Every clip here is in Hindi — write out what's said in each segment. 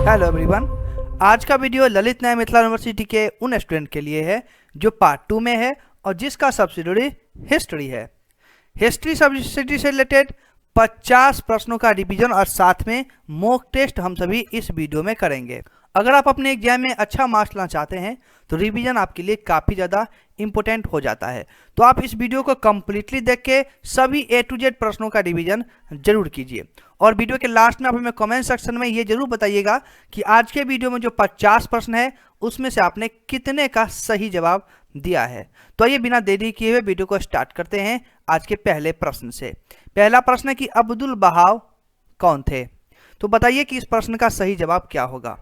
Hello everyone. आज का वीडियो ललित न्याय मिथिला यूनिवर्सिटी के उन स्टूडेंट के लिए है जो पार्ट 2 में है और जिसका सब्सिडियरी हिस्ट्री है। हिस्ट्री सब्सिडियरी से रिलेटेड 50 प्रश्नों का रिवीजन और साथ में मॉक टेस्ट हम सभी इस वीडियो में करेंगे। अगर आप अपने एग्जाम में अच्छा मार्क्स लाना चाहते हैं तो रिवीजन आपके लिए काफ़ी ज़्यादा इंपॉर्टेंट हो जाता है। तो आप इस वीडियो को कम्प्लीटली देख के सभी A to Z प्रश्नों का रिवीजन जरूर कीजिए। और वीडियो के लास्ट में आप हमें कमेंट सेक्शन में ये जरूर बताइएगा कि आज के वीडियो में जो 50 प्रश्न है उसमें से आपने कितने का सही जवाब दिया है। तो आइए बिना देरी किए हुए वीडियो को स्टार्ट करते हैं आज के पहले प्रश्न से। पहला प्रश्न है कि अब्दुल बहाव कौन थे। तो बताइए कि इस प्रश्न का सही जवाब क्या होगा।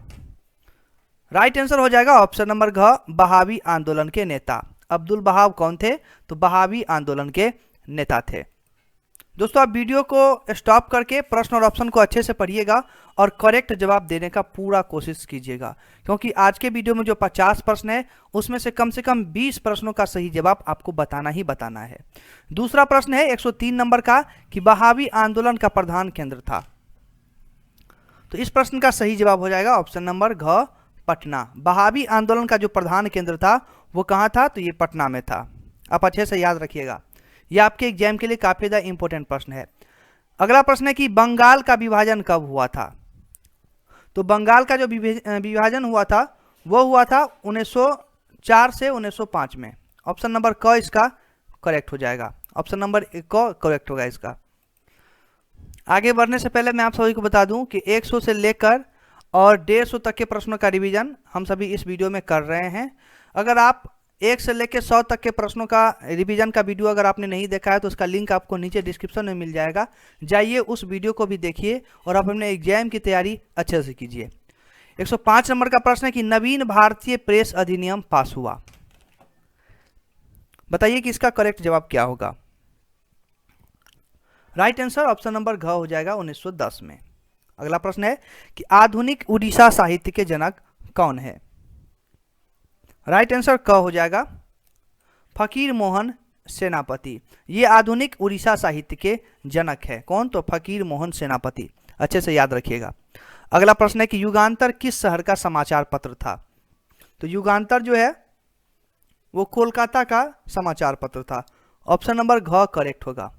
राइट आंसर हो जाएगा ऑप्शन नंबर घ, बहावी आंदोलन के नेता। अब्दुल बहाव कौन थे? तो बहावी आंदोलन के नेता थे। दोस्तों आप वीडियो को स्टॉप करके प्रश्न और ऑप्शन को अच्छे से पढ़िएगा और करेक्ट जवाब देने का पूरा कोशिश कीजिएगा, क्योंकि आज के वीडियो में जो 50 प्रश्न है उसमें से कम 20 प्रश्नों का सही जवाब आपको बताना ही बताना है। दूसरा प्रश्न है 103 नंबर का कि बहावी आंदोलन का प्रधान केंद्र था। तो इस प्रश्न का सही जवाब हो जाएगा ऑप्शन नंबर घ, पटना। बहावी आंदोलन का जो प्रधान केंद्र था वो कहाँ था? तो ये पटना में था। आप अच्छे से याद रखिएगा, यह आपके एग्जाम के लिए काफ़ी ज़्यादा इंपॉर्टेंट प्रश्न है। अगला प्रश्न है कि बंगाल का विभाजन कब हुआ था। तो बंगाल का जो विभाजन हुआ था वो हुआ था 1904 से 1905 में। ऑप्शन नंबर क इसका करेक्ट हो जाएगा। ऑप्शन नंबर क करेक्ट होगा इसका। आगे बढ़ने से पहले मैं आप सभी को बता दूं कि 100 से लेकर और 150 तक के प्रश्नों का रिवीजन हम सभी इस वीडियो में कर रहे हैं। अगर आप 1 से लेकर 100 तक के प्रश्नों का रिवीजन का वीडियो अगर आपने नहीं देखा है तो उसका लिंक आपको नीचे डिस्क्रिप्शन में मिल जाएगा, जाइए उस वीडियो को भी देखिए और आप अपने एग्जाम की तैयारी अच्छे से कीजिए। 105 नंबर का प्रश्न है कि नवीन भारतीय प्रेस अधिनियम पास हुआ। बताइए कि इसका करेक्ट जवाब क्या होगा। राइट आंसर ऑप्शन नंबर घ हो जाएगा 1910 में। अगला प्रश्न है कि आधुनिक उड़ीसा साहित्य के जनक कौन है। राइट आंसर क हो जाएगा फकीर मोहन सेनापति। ये आधुनिक उड़ीसा साहित्य के जनक है। कौन? तो फकीर मोहन सेनापति। अच्छे से याद रखिएगा। अगला प्रश्न है कि युगांतर किस शहर का समाचार पत्र था। तो युगांतर जो है वो कोलकाता का समाचार पत्र था। ऑप्शन नंबर घ करेक्ट होगा।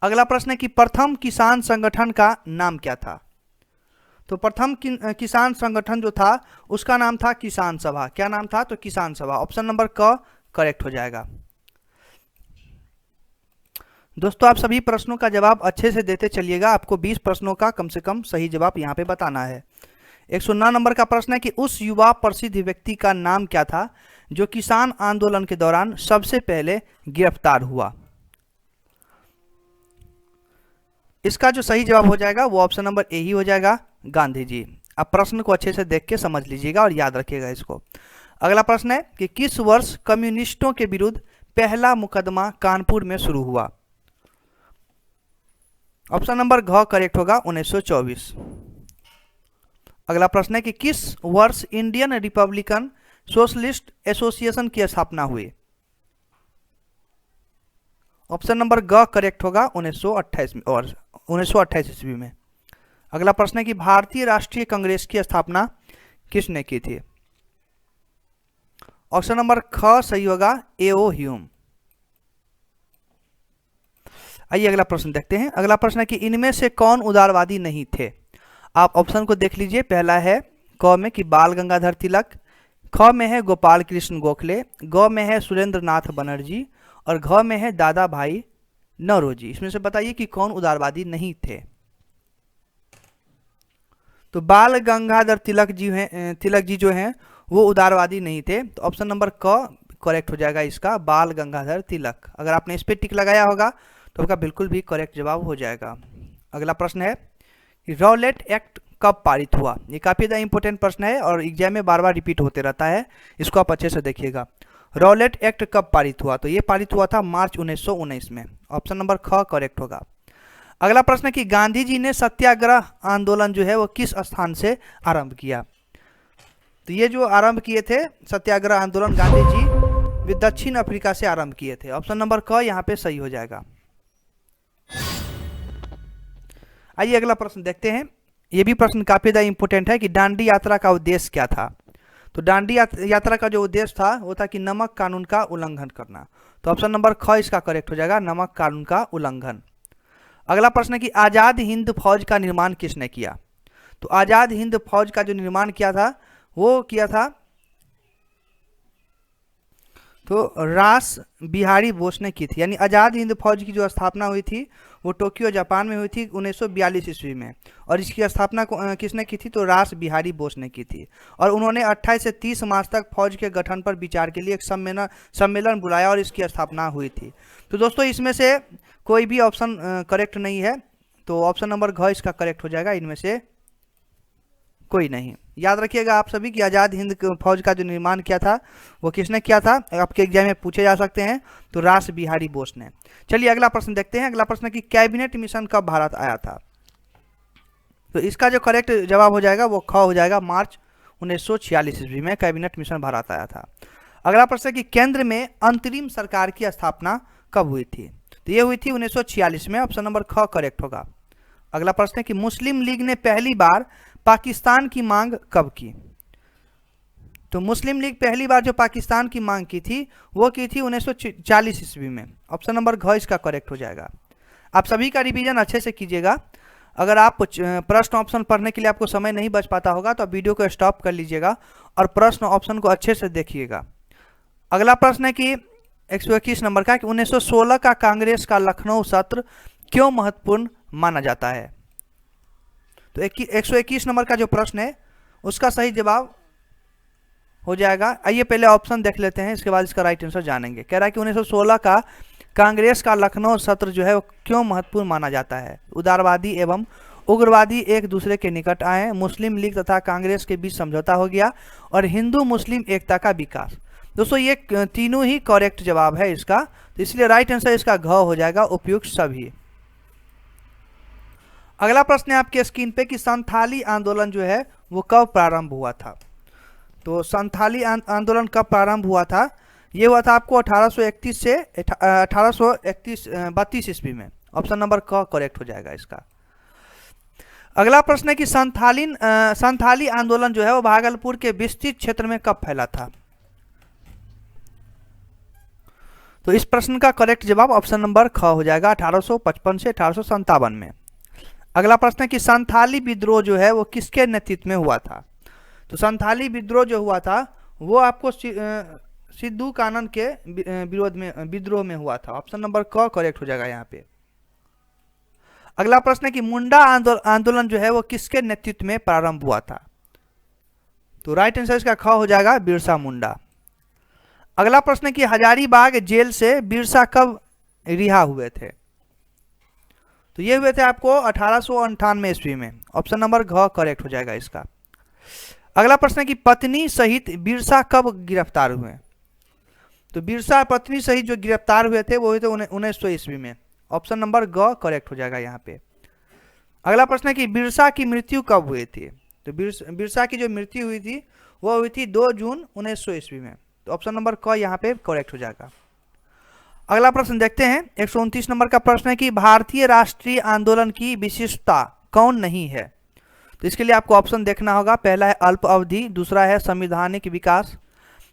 अगला प्रश्न है कि प्रथम किसान संगठन का नाम क्या था। तो प्रथम किसान संगठन जो था उसका नाम था किसान सभा। क्या नाम था? तो किसान सभा। ऑप्शन नंबर क करेक्ट हो जाएगा। दोस्तों आप सभी प्रश्नों का जवाब अच्छे से देते चलिएगा। आपको 20 प्रश्नों का कम से कम सही जवाब यहाँ पे बताना है। 109 नंबर का प्रश्न है कि उस युवा प्रसिद्ध व्यक्ति का नाम क्या था जो किसान आंदोलन के दौरान सबसे पहले गिरफ्तार हुआ। इसका जो सही जवाब हो जाएगा वो ऑप्शन नंबर ए ही हो जाएगा, गांधी जी। अब प्रश्न को अच्छे से देख के समझ लीजिएगा और याद रखिएगा इसको। अगला प्रश्न है कि किस वर्ष कम्युनिस्टों के विरुद्ध पहला मुकदमा कानपुर में शुरू हुआ। ऑप्शन नंबर घ करेक्ट होगा 1924। अगला प्रश्न है कि किस वर्ष इंडियन रिपब्लिकन सोशलिस्ट एसोसिएशन की स्थापना हुई। ऑप्शन नंबर ग करेक्ट होगा 1928 ईस्वी में। अगला प्रश्न है कि भारतीय राष्ट्रीय कांग्रेस की स्थापना किसने की थी। ऑप्शन नंबर ख सही होगा, A.O. ह्यूम। आइए अगला प्रश्न देखते हैं। अगला प्रश्न है कि इनमें से कौन उदारवादी नहीं थे। आप ऑप्शन को देख लीजिए। पहला है क में कि बाल गंगाधर तिलक, ख में है गोपाल कृष्ण गोखले, ग में है सुरेंद्र नाथ बनर्जी और घ में है दादा भाई नौरोजी। इसमें से बताइए कि कौन उदारवादी नहीं थे। तो बाल गंगाधर तिलक जी जो हैं वो उदारवादी नहीं थे। तो ऑप्शन नंबर क करेक्ट हो जाएगा इसका, बाल गंगाधर तिलक। अगर आपने इस पे टिक लगाया होगा तो आपका बिल्कुल भी करेक्ट जवाब हो जाएगा। अगला प्रश्न है कि रॉलेट एक्ट कब पारित हुआ। ये काफ़ी ज़्यादा इंपॉर्टेंट प्रश्न है और एग्जाम में बार बार रिपीट होते रहता है, इसको आप अच्छे से देखिएगा। रॉलेट एक्ट कब पारित हुआ। तो ये पारित हुआ था मार्च 1919 में। ऑप्शन नंबर ख करेक्ट होगा। अगला प्रश्न है कि गांधी जी ने सत्याग्रह आंदोलन जो है वो किस स्थान से आरंभ किया। तो ये जो आरंभ किए थे सत्याग्रह आंदोलन गांधी जी वे दक्षिण अफ्रीका से आरंभ किए थे। ऑप्शन नंबर क यहाँ पे सही हो जाएगा। आइए अगला प्रश्न देखते हैं। ये भी प्रश्न काफी ज़्यादा इंपॉर्टेंट है कि दांडी यात्रा का उद्देश्य क्या था। तो दांडी यात्रा का जो उद्देश्य था वो था कि नमक कानून का उल्लंघन करना। तो ऑप्शन नंबर ख इसका करेक्ट हो जाएगा, नमक कानून का उल्लंघन। अगला प्रश्न है कि आज़ाद हिंद फौज का निर्माण किसने किया। तो आज़ाद हिंद फौज का जो निर्माण किया था वो किया था तो रास बिहारी बोस ने की थी। यानी आज़ाद हिंद फौज की जो स्थापना हुई थी वो टोक्यो जापान में हुई थी 1942 ईस्वी में, और इसकी स्थापना किसने की थी, तो रास बिहारी बोस ने की थी। और उन्होंने 28 से 30 मार्च तक फौज के गठन पर विचार के लिए एक सम्मेलन बुलाया और इसकी स्थापना हुई थी। तो दोस्तों इसमें से कोई भी ऑप्शन करेक्ट नहीं है, तो ऑप्शन नंबर घ इसका करेक्ट हो जाएगा, इनमें से कोई नहीं। याद रखिएगा आप सभी कि आज़ाद हिंद फौज का जो निर्माण किया था वो किसने किया था, आपके एग्जाम में पूछे जा सकते हैं, तो रास बिहारी बोस ने। चलिए अगला प्रश्न देखते हैं। अगला प्रश्न कि कैबिनेट मिशन कब भारत आया था। तो इसका जो करेक्ट जवाब हो जाएगा वो ख हो जाएगा, मार्च 1946 ईस्वी में कैबिनेट मिशन भारत आया था। अगला प्रश्न कि केंद्र में अंतरिम सरकार की स्थापना कब हुई थी। तो ये हुई थी 1946 में, ऑप्शन नंबर ख करेक्ट होगा। अगला प्रश्न है कि मुस्लिम लीग ने पहली बार पाकिस्तान की मांग कब की। तो मुस्लिम लीग पहली बार जो पाकिस्तान की मांग की थी वो की थी 1940 ईस्वी में, ऑप्शन नंबर घ इसका करेक्ट हो जाएगा। आप सभी का रिवीजन अच्छे से कीजिएगा। अगर आप प्रश्न ऑप्शन पढ़ने के लिए आपको समय नहीं बच पाता होगा तो वीडियो को स्टॉप कर लीजिएगा और प्रश्न ऑप्शन को अच्छे से देखिएगा। अगला प्रश्न है कि 121 नंबर का कि 1916 का कांग्रेस का लखनऊ सत्र क्यों महत्वपूर्ण माना जाता है। तो 121 नंबर का जो प्रश्न है उसका सही जवाब हो जाएगा, आइए पहले ऑप्शन देख लेते हैं, इसके बाद इसका राइट आंसर जानेंगे। कह रहा है कि 1916 का कांग्रेस का लखनऊ सत्र जो है वो क्यों महत्वपूर्ण माना जाता है। उदारवादी एवं उग्रवादी एक दूसरे के निकट आए, मुस्लिम लीग तथा कांग्रेस के बीच समझौता हो गया और हिंदू मुस्लिम एकता का विकास। दोस्तों ये तीनों ही करेक्ट जवाब है इसका, तो इसलिए राइट आंसर इसका घ हो जाएगा, उपयुक्त सभी। अगला प्रश्न है आपके स्क्रीन पे कि संथाली आंदोलन जो है वो कब प्रारंभ हुआ था। तो संथाली आंदोलन कब प्रारंभ हुआ था, ये हुआ था आपको 1831 से 1832 ईस्वी में, ऑप्शन नंबर क करेक्ट हो जाएगा इसका। अगला प्रश्न है कि संथाली आंदोलन जो है वो भागलपुर के विस्तृत क्षेत्र में कब फैला था। तो इस प्रश्न का करेक्ट जवाब ऑप्शन नंबर ख हो जाएगा, 1855 से 1857 में। अगला प्रश्न है कि संथाली विद्रोह जो है वो किसके नेतृत्व में हुआ था। तो संथाली विद्रोह जो हुआ था वो आपको सिद्धू कानन के विद्रोह में हुआ था, ऑप्शन नंबर क करेक्ट हो जाएगा यहाँ पे। अगला प्रश्न है कि मुंडा आंदोलन जो है वो किसके नेतृत्व में प्रारंभ हुआ था। तो राइट आंसर इसका ख हो जाएगा, बिरसा मुंडा। अगला प्रश्न है कि हजारीबाग जेल से बिरसा कब रिहा हुए थे। तो ये हुए थे आपको 1898 ईस्वी में, ऑप्शन नंबर घ करेक्ट हो जाएगा इसका। अगला प्रश्न है कि पत्नी सहित बिरसा कब गिरफ्तार हुए। तो बिरसा पत्नी सहित जो गिरफ्तार हुए थे वो हुए थे 1900 ईस्वी में, ऑप्शन नंबर ग करेक्ट हो जाएगा यहाँ पे। अगला प्रश्न है कि बिरसा की मृत्यु कब हुई थी। तो बिरसा की जो मृत्यु हुई थी वो हुई थी 2 जून 1900 ईस्वी में, तो ऑप्शन नंबर क यहाँ पे करेक्ट हो जाएगा। अगला प्रश्न देखते हैं, 129 नंबर का प्रश्न है कि भारतीय राष्ट्रीय आंदोलन की विशिष्टता कौन नहीं है। तो इसके लिए आपको ऑप्शन देखना होगा, पहला है अल्प अवधि, दूसरा है संवैधानिक विकास,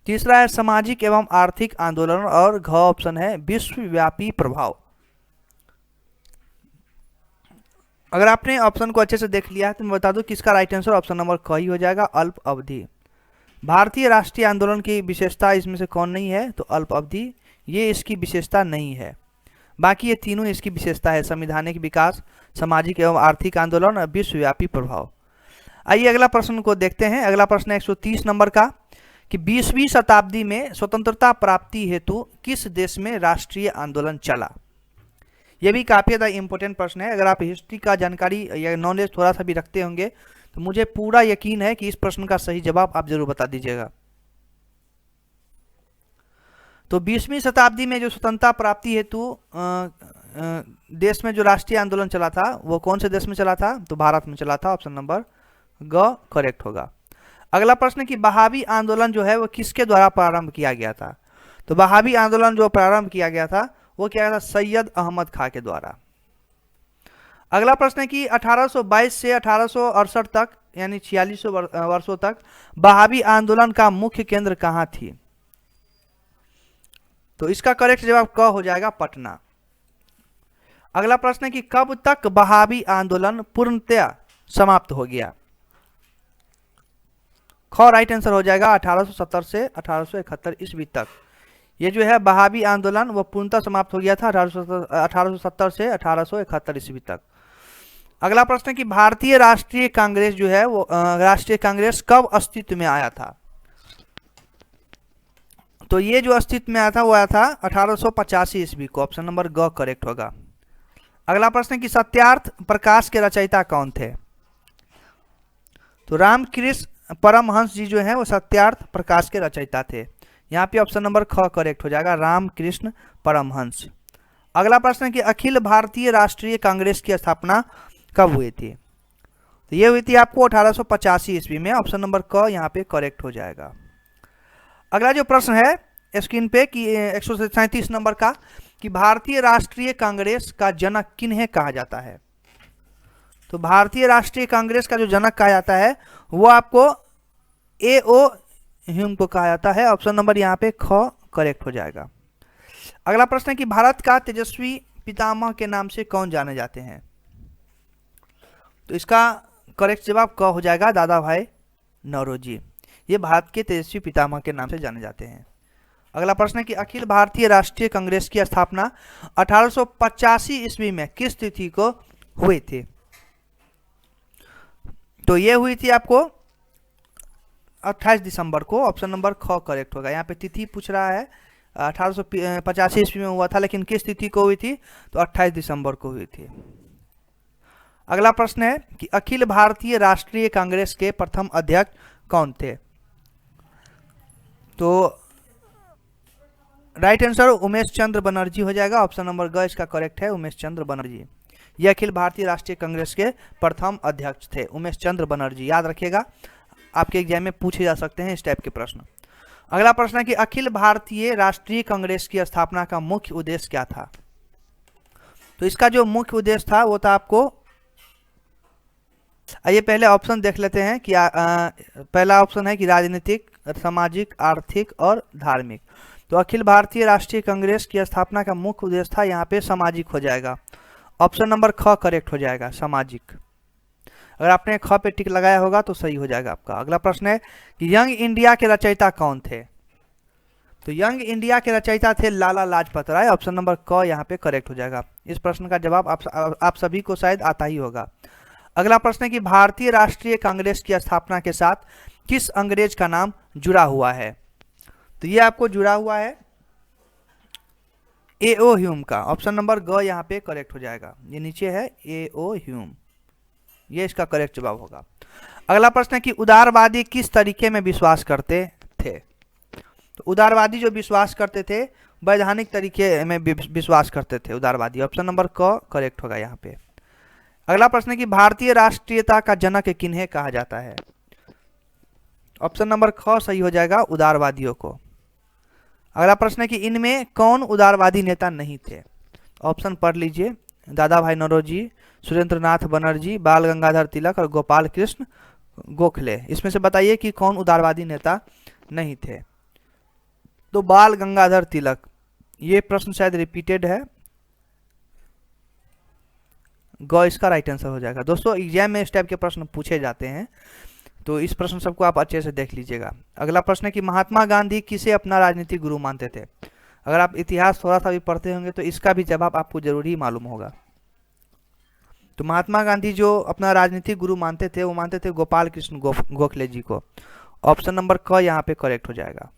तीसरा है सामाजिक एवं आर्थिक आंदोलन, और घ ऑप्शन है विश्वव्यापी प्रभाव। अगर आपने ऑप्शन को अच्छे से देख लिया है तो मैं बता दूं कि इसका राइट आंसर ऑप्शन नंबर क ही हो जाएगा, अल्प अवधि। भारतीय राष्ट्रीय आंदोलन की विशेषता इसमें से कौन नहीं है, तो अल्प अवधि, ये इसकी विशेषता नहीं है। बाकी ये तीनों इसकी विशेषता है, संवैधानिक विकास, सामाजिक एवं आर्थिक आंदोलन और विश्वव्यापी प्रभाव। आइए अगला प्रश्न को देखते हैं। अगला प्रश्न है 130 नंबर का कि 20वीं शताब्दी में स्वतंत्रता प्राप्ति हेतु किस देश में राष्ट्रीय आंदोलन चला। यह भी काफ़ी ज़्यादा इंपॉर्टेंट प्रश्न है। अगर आप हिस्ट्री का जानकारी या नॉलेज थोड़ा सा भी रखते होंगे तो मुझे पूरा यकीन है कि इस प्रश्न का सही जवाब आप जरूर बता दीजिएगा। तो 20वीं शताब्दी में जो स्वतंत्रता प्राप्ति हेतु देश में जो राष्ट्रीय आंदोलन चला था वो कौन से देश में चला था, तो भारत में चला था, ऑप्शन नंबर ग करेक्ट होगा। अगला प्रश्न कि बहावी आंदोलन जो है वो किसके द्वारा प्रारंभ किया गया था। तो बहावी आंदोलन जो प्रारंभ किया गया था वो क्या था, सैयद अहमद खां के द्वारा। अगला प्रश्न है कि 1822 से 1868 तक यानी 46 वर्षों तक वहाबी आंदोलन का मुख्य केंद्र कहाँ थी? तो इसका करेक्ट जवाब क हो जाएगा, पटना। अगला प्रश्न है कि कब तक वहाबी आंदोलन पूर्णतया समाप्त हो गया? ख राइट आंसर हो जाएगा 1870 से 1871 ईस्वी तक। ये जो है वहाबी आंदोलन वो पूर्णतः समाप्त हो गया था 1870 से 1871 ईस्वी तक। अगला प्रश्न है कि भारतीय राष्ट्रीय कांग्रेस जो है वो राष्ट्रीय कांग्रेस कब अस्तित्व में आया था? तो ये जो अस्तित्व में आया था वो आया था 1885 ईस्वी को। ऑप्शन नंबर ग करेक्ट होगा। अगला प्रश्न है कि सत्यार्थ प्रकाश के रचयिता कौन थे? तो रामकृष्ण परमहंस जी जो है वो सत्यार्थ प्रकाश के रचयिता थे। यहाँ पे ऑप्शन नंबर ख करेक्ट हो जाएगा, रामकृष्ण परमहंस। अगला प्रश्न है कि अखिल भारतीय राष्ट्रीय कांग्रेस की स्थापना कब हुई थी? तो ये हुई थी आपको 1885 ईस्वी में। ऑप्शन नंबर क यहाँ पे करेक्ट हो जाएगा। अगला जो प्रश्न है स्क्रीन पे कि 137 नंबर का कि भारतीय राष्ट्रीय कांग्रेस का जनक किन्हें कहा जाता है? तो भारतीय राष्ट्रीय कांग्रेस का जो जनक कहा जाता है वो आपको A.O. ह्यूम को कहा जाता है। ऑप्शन नंबर यहाँ पे ख करेक्ट हो जाएगा। अगला प्रश्न है कि भारत का तेजस्वी पितामह के नाम से कौन जाने जाते हैं? तो इसका करेक्ट जवाब क हो जाएगा, दादा भाई नौरोजी। ये भारत के तेजस्वी पितामह के नाम से जाने जाते हैं। अगला प्रश्न है कि अखिल भारतीय राष्ट्रीय कांग्रेस की स्थापना 1885 ईस्वी में किस तिथि को हुई थी? तो ये हुई थी आपको 28 दिसंबर को। ऑप्शन नंबर ख करेक्ट होगा। यहाँ पे तिथि पूछ रहा है, 1885 ईस्वी में हुआ था, लेकिन किस तिथि को हुई थी? तो 28 दिसंबर को हुई थी। अगला प्रश्न है कि अखिल भारतीय राष्ट्रीय कांग्रेस के प्रथम अध्यक्ष कौन थे? तो राइट आंसर उमेश चंद्र बनर्जी हो जाएगा। ऑप्शन नंबर ग इसका करेक्ट है, उमेश चंद्र बनर्जी। ये अखिल भारतीय राष्ट्रीय कांग्रेस के प्रथम अध्यक्ष थे, उमेश चंद्र बनर्जी। याद रखिएगा, आपके एग्जाम में पूछे जा सकते हैं इस टाइप के प्रश्न। अगला प्रश्न है कि अखिल भारतीय राष्ट्रीय कांग्रेस की स्थापना का मुख्य उद्देश्य क्या था? तो इसका जो मुख्य उद्देश्य था वो था आपको, आइए पहले ऑप्शन देख लेते हैं कि पहला ऑप्शन है कि राजनीतिक, सामाजिक, आर्थिक और धार्मिक। तो अखिल भारतीय राष्ट्रीय कांग्रेस की स्थापना का मुख्य उद्देश्य था यहाँ पे सामाजिक हो जाएगा। ऑप्शन नंबर ख करेक्ट हो जाएगा, सामाजिक। अगर आपने ख पे टिक लगाया होगा तो सही हो जाएगा आपका। अगला प्रश्न है कि यंग इंडिया के रचयिता कौन थे? तो यंग इंडिया के रचयिता थे लाला लाजपत राय। ऑप्शन नंबर क यहाँ पे करेक्ट हो जाएगा। इस प्रश्न का जवाब आप सभी को शायद आता ही होगा। अगला प्रश्न है कि भारतीय राष्ट्रीय कांग्रेस की स्थापना के साथ किस अंग्रेज का नाम जुड़ा हुआ है? तो ये आपको जुड़ा हुआ है A.O. ह्यूम का। ऑप्शन नंबर ग यहाँ पे करेक्ट हो जाएगा। ये नीचे है A.O. ह्यूम, ये इसका करेक्ट जवाब होगा। अगला प्रश्न है कि उदारवादी किस तरीके में विश्वास करते थे? तो उदारवादी जो विश्वास करते थे वैधानिक तरीके में विश्वास करते थे उदारवादी। ऑप्शन नंबर क करेक्ट होगा यहाँ पे। अगला प्रश्न है कि भारतीय राष्ट्रीयता का जनक किन्हें कहा जाता है? ऑप्शन नंबर ख सही हो जाएगा, उदारवादियों को। अगला प्रश्न है कि इनमें कौन उदारवादी नेता नहीं थे? ऑप्शन पढ़ लीजिए, दादा भाई नौरोजी, सुरेंद्रनाथ बनर्जी, बाल गंगाधर तिलक और गोपाल कृष्ण गोखले। इसमें से बताइए कि कौन उदारवादी नेता नहीं थे? तो बाल गंगाधर तिलक। ये प्रश्न शायद रिपीटेड है, ग इसका राइट आंसर हो जाएगा। दोस्तों एग्जाम में इस टाइप के प्रश्न पूछे जाते हैं, तो इस प्रश्न सबको आप अच्छे से देख लीजिएगा। अगला प्रश्न है कि महात्मा गांधी किसे अपना राजनीतिक गुरु मानते थे? अगर आप इतिहास थोड़ा सा भी पढ़ते होंगे तो इसका भी जवाब आपको जरूर ही मालूम होगा। तो महात्मा गांधी जो अपना राजनीतिक गुरु मानते थे वो मानते थे गोपाल कृष्ण गोखले जी को। ऑप्शन नंबर क यहाँ पे करेक्ट हो जाएगा।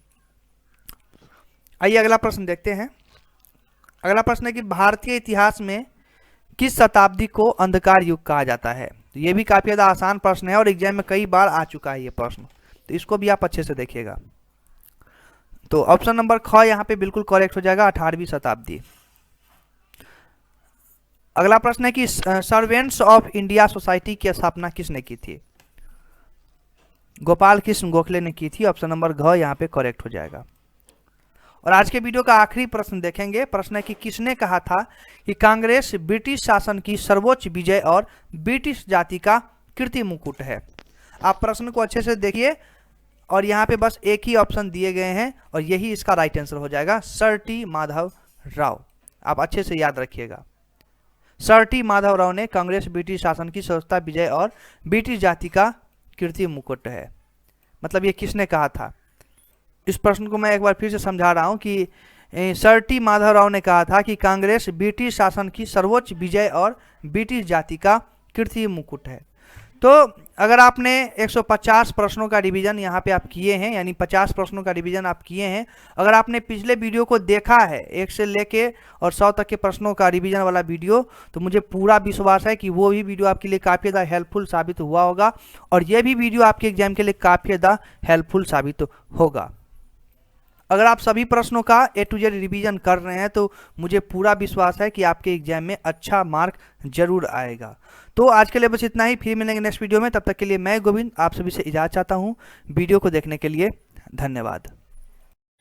आइए अगला प्रश्न देखते हैं। अगला प्रश्न है कि भारतीय इतिहास में किस शताब्दी को अंधकार युग कहा जाता है? तो ये भी काफी ज्यादा आसान प्रश्न है और एग्जाम में कई बार आ चुका है ये प्रश्न, तो इसको भी आप अच्छे से देखिएगा। तो ऑप्शन नंबर ख यहाँ पे बिल्कुल करेक्ट हो जाएगा, 18वीं शताब्दी। अगला प्रश्न है कि सर्वेंट्स ऑफ इंडिया सोसाइटी की स्थापना किसने की थी? गोपाल कृष्ण गोखले ने की थी। ऑप्शन नंबर घ यहाँ पे करेक्ट हो जाएगा। और आज के वीडियो का आखिरी प्रश्न देखेंगे। प्रश्न है कि किसने कहा था कि कांग्रेस ब्रिटिश शासन की सर्वोच्च विजय और ब्रिटिश जाति का कीर्ति मुकुट है। आप प्रश्न को अच्छे से देखिए और यहाँ पे बस एक ही ऑप्शन दिए गए हैं और यही इसका राइट आंसर हो जाएगा, सर टी माधव राव। आप अच्छे से याद रखिएगा, सर टी माधव राव ने कांग्रेस ब्रिटिश शासन की सर्वोच्च विजय और ब्रिटिश जाति का कीर्ति मुकुट है। मतलब ये किसने कहा था। इस प्रश्न को मैं एक बार फिर से समझा रहा हूं कि सर टी माधव राव ने कहा था कि कांग्रेस ब्रिटिश शासन की सर्वोच्च विजय और ब्रिटिश जाति का कीर्ति मुकुट है। तो अगर आपने 150 प्रश्नों का रिवीजन यहाँ पे आप किए हैं, यानी 50 प्रश्नों का रिवीजन आप किए हैं, अगर आपने पिछले वीडियो को देखा है 1 से लेके और 100 तक के प्रश्नों का रिवीजन वाला वीडियो, तो मुझे पूरा विश्वास है कि वो भी वीडियो आपके लिए काफ़ी ज़्यादा हेल्पफुल साबित हुआ होगा और ये भी वीडियो आपके एग्जाम के लिए काफ़ी ज़्यादा हेल्पफुल साबित होगा। अगर आप सभी प्रश्नों का A to Z रिवीजन कर रहे हैं तो मुझे पूरा विश्वास है कि आपके एग्जाम में अच्छा मार्क जरूर आएगा। तो आज के लिए बस इतना ही, फिर मिलेंगे नेक्स्ट वीडियो में। तब तक के लिए मैं गोविंद आप सभी से इजाज़त चाहता हूँ। वीडियो को देखने के लिए धन्यवाद।